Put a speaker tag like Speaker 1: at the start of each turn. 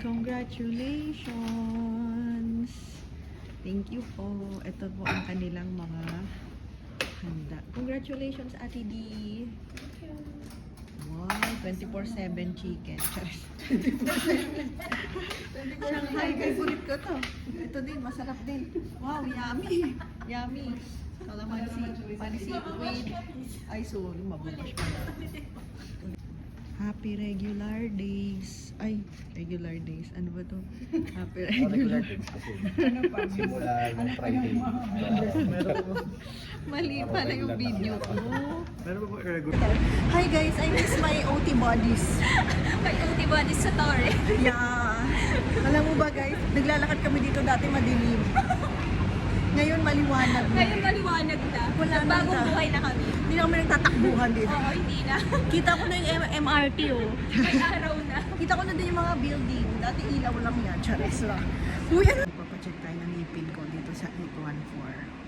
Speaker 1: Congratulations! Thank you po. Ito po ang kanilang mga handa. Congratulations, Ate D! Wow, 24/7 chicken. Charis. 24/7. Shanghai, favorite ko to. Ito din, masarap din. Wow, yummy! Yummy! Calamansi, pansit with... Ay, sorry, mabubush pa. Happy regular days. Ay, regular days. Ano ba to? Happy regular days.
Speaker 2: Simula ng Friday.
Speaker 1: Mali pala yung video ko.
Speaker 2: Meron ba po irregular?
Speaker 1: Hi guys, I miss my OT bodies.
Speaker 3: May antibodies sa Torre.
Speaker 1: Yeah. Alam mo ba guys, naglalakad kami dito dati madilim. Ngayon maliwanag na.
Speaker 3: Ngayon maliwanag na.
Speaker 1: Wala na
Speaker 3: Bagong
Speaker 1: na.
Speaker 3: buhay na kami.
Speaker 1: Hindi na kami nagtatakbuhan dito.
Speaker 3: Oo, hindi na.
Speaker 1: Kita ko na yung MRT oh.
Speaker 3: May araw na.
Speaker 1: Kita ko na din yung mga building. Dati ilaw lang yan. Chares lang. Uy, ano? Papacheck tayo ng ngipin ko dito sa 814.